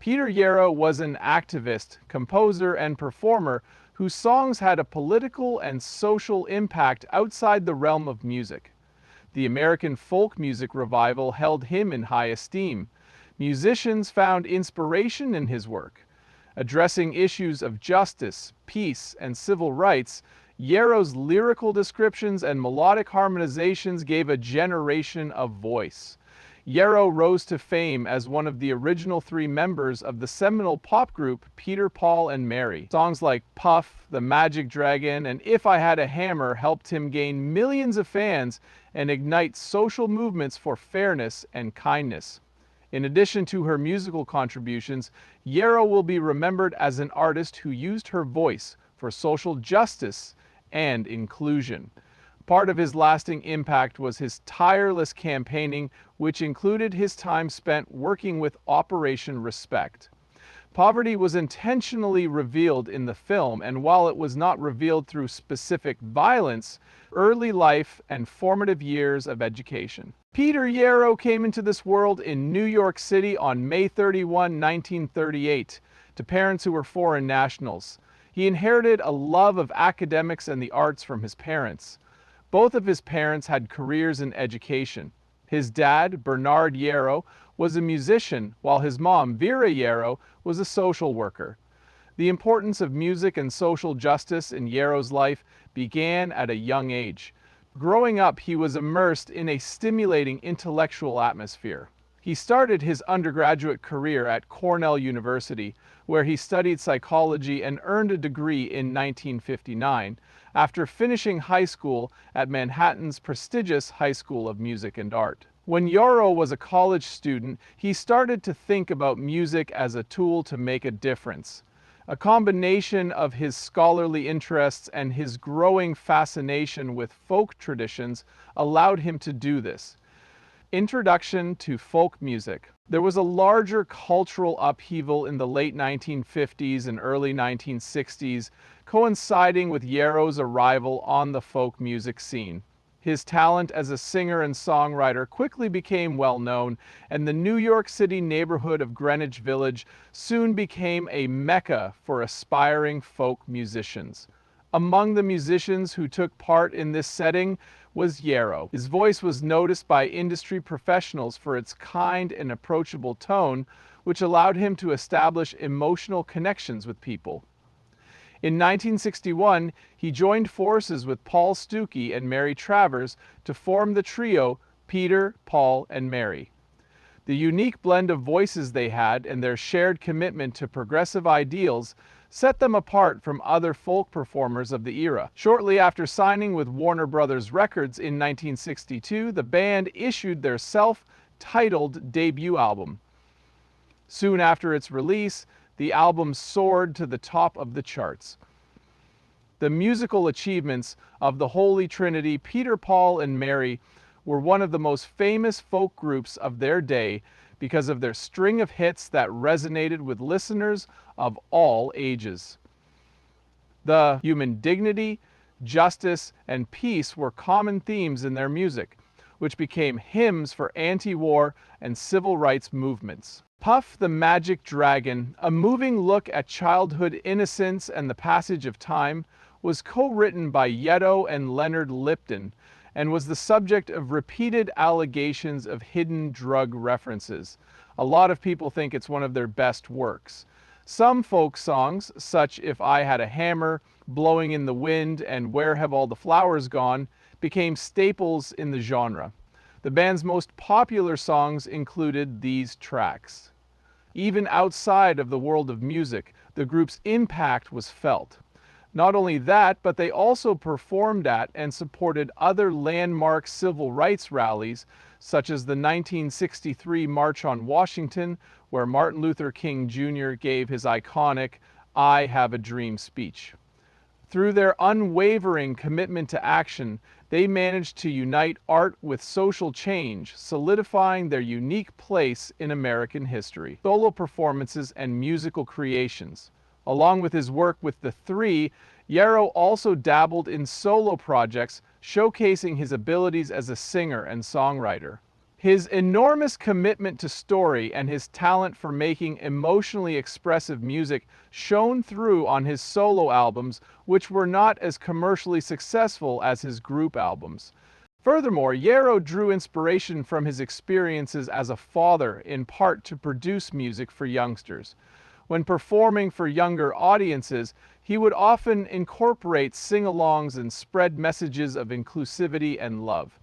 Peter Yarrow was an activist, composer, and performer whose songs had a political and social impact outside the realm of music. The American folk music revival held him in high esteem. Musicians found inspiration in his work. Addressing issues of justice, peace, and civil rights, Yarrow's lyrical descriptions and melodic harmonizations gave a generation a voice. Yarrow rose to fame as one of the original three members of the seminal pop group Peter, Paul, and Mary. Songs like Puff, The Magic Dragon, and If I Had a Hammer helped him gain millions of fans and ignite social movements for fairness and kindness. In addition to her musical contributions, Yarrow will be remembered as an artist who used her voice for social justice and inclusion. Part of his lasting impact was his tireless campaigning, which included his time spent working with Operation Respect. Poverty was intentionally revealed in the film, and while it was not revealed through specific violence, early life and formative years of education. Peter Yarrow came into this world in New York City on May 31, 1938, to parents who were foreign nationals. He inherited a love of academics and the arts from his parents. Both of his parents had careers in education. His dad, Bernard Yarrow, was a musician, while his mom, Vera Yarrow, was a social worker. The importance of music and social justice in Yarrow's life began at a young age. Growing up, he was immersed in a stimulating intellectual atmosphere. He started his undergraduate career at Cornell University, where he studied psychology and earned a degree in 1959, after finishing high school at Manhattan's prestigious High School of Music and Art. When Yarrow was a college student, he started to think about music as a tool to make a difference. A combination of his scholarly interests and his growing fascination with folk traditions allowed him to do this. Introduction to folk music. There was a larger cultural upheaval in the late 1950s and early 1960s, coinciding with Yarrow's arrival on the folk music scene. His talent as a singer and songwriter quickly became well known, and the New York City neighborhood of Greenwich Village soon became a mecca for aspiring folk musicians. Among the musicians who took part in this setting was Yarrow. His voice was noticed by industry professionals for its kind and approachable tone, which allowed him to establish emotional connections with people. In 1961, he joined forces with Paul Stookey and Mary Travers to form the trio Peter, Paul, and Mary. The unique blend of voices they had and their shared commitment to progressive ideals set them apart from other folk performers of the era. Shortly after signing with Warner Brothers Records in 1962, the band issued their self-titled debut album. Soon after its release, the album soared to the top of the charts. The musical achievements of the Holy Trinity, Peter, Paul, and Mary, were one of the most famous folk groups of their day because of their string of hits that resonated with listeners of all ages. The human dignity, justice, and peace were common themes in their music, which became hymns for anti-war and civil rights movements. Puff, the Magic Dragon, a moving look at childhood innocence and the passage of time, was co-written by Yarrow and Leonard Lipton, and was the subject of repeated allegations of hidden drug references. A lot of people think it's one of their best works. Some folk songs, such If I Had a Hammer, Blowing in the Wind, and Where Have All the Flowers Gone, became staples in the genre. The band's most popular songs included these tracks. Even outside of the world of music, the group's impact was felt. Not only that, but they also performed at and supported other landmark civil rights rallies, such as the 1963 March on Washington, where Martin Luther King Jr. gave his iconic "I Have a Dream" speech. Through their unwavering commitment to action, they managed to unite art with social change, solidifying their unique place in American history. Solo performances and musical creations. Along with his work with the Three, Yarrow also dabbled in solo projects, showcasing his abilities as a singer and songwriter. His enormous commitment to story and his talent for making emotionally expressive music shone through on his solo albums, which were not as commercially successful as his group albums. Furthermore, Yarrow drew inspiration from his experiences as a father, in part to produce music for youngsters. When performing for younger audiences, he would often incorporate sing-alongs and spread messages of inclusivity and love.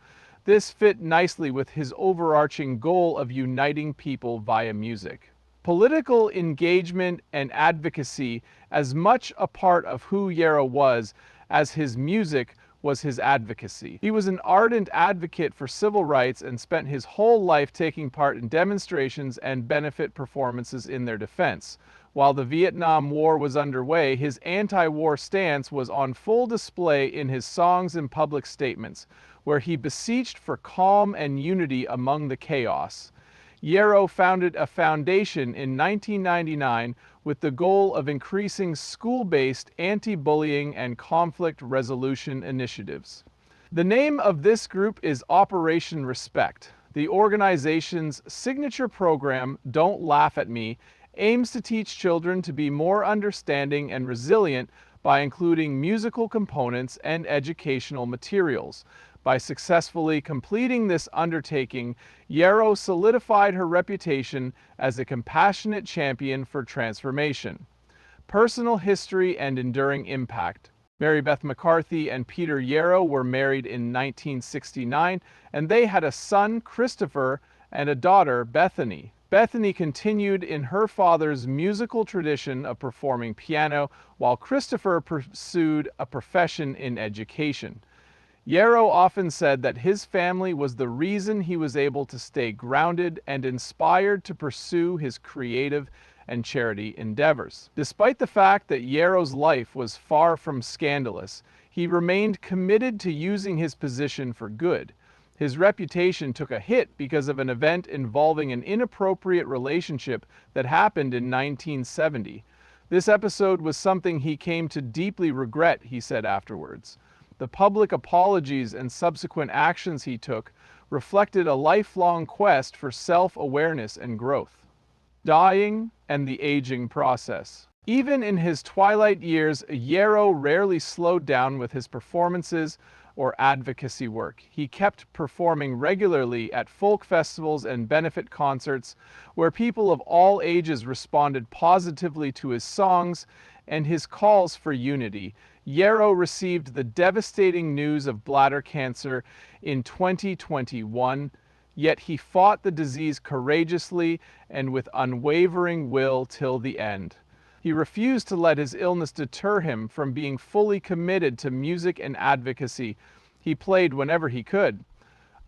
This fit nicely with his overarching goal of uniting people via music. Political engagement and advocacy as much a part of who Yarrow was as his music was his advocacy. He was an ardent advocate for civil rights and spent his whole life taking part in demonstrations and benefit performances in their defense. While the Vietnam War was underway, his anti-war stance was on full display in his songs and public statements, where he beseeched for calm and unity among the chaos. Yarrow founded a foundation in 1999 with the goal of increasing school-based anti-bullying and conflict resolution initiatives. The name of this group is Operation Respect. The organization's signature program, Don't Laugh at Me, aims to teach children to be more understanding and resilient by including musical components and educational materials. By successfully completing this undertaking, Yarrow solidified her reputation as a compassionate champion for transformation. Personal history and enduring impact. Mary Beth McCarthy and Peter Yarrow were married in 1969, and they had a son, Christopher, and a daughter, Bethany. Bethany continued in her father's musical tradition of performing piano, while Christopher pursued a profession in education. Yarrow often said that his family was the reason he was able to stay grounded and inspired to pursue his creative and charity endeavors. Despite the fact that Yarrow's life was far from scandalous, he remained committed to using his position for good. His reputation took a hit because of an event involving an inappropriate relationship that happened in 1970. This episode was something he came to deeply regret, he said afterwards. The public apologies and subsequent actions he took reflected a lifelong quest for self-awareness and growth. Dying and the aging process. Even in his twilight years, Yarrow rarely slowed down with his performances or advocacy work. He kept performing regularly at folk festivals and benefit concerts where people of all ages responded positively to his songs and his calls for unity. Yarrow received the devastating news of bladder cancer in 2021, yet he fought the disease courageously and with unwavering will till the end. He refused to let his illness deter him from being fully committed to music and advocacy. He played whenever he could.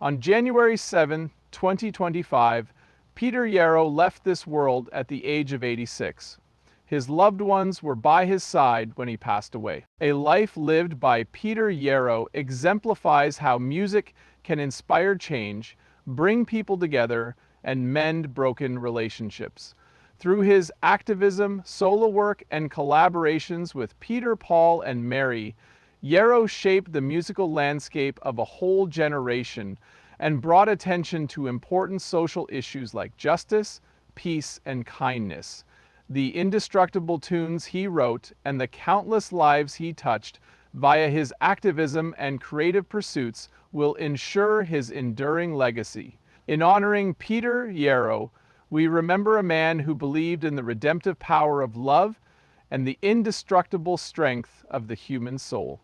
On January 7, 2025, Peter Yarrow left this world at the age of 86. His loved ones were by his side when he passed away. A life lived by Peter Yarrow exemplifies how music can inspire change, bring people together, and mend broken relationships. Through his activism, solo work, and collaborations with Peter, Paul, and Mary, Yarrow shaped the musical landscape of a whole generation and brought attention to important social issues like justice, peace, and kindness. The indestructible tunes he wrote and the countless lives he touched via his activism and creative pursuits will ensure his enduring legacy. In honoring Peter Yarrow, we remember a man who believed in the redemptive power of love and the indestructible strength of the human soul.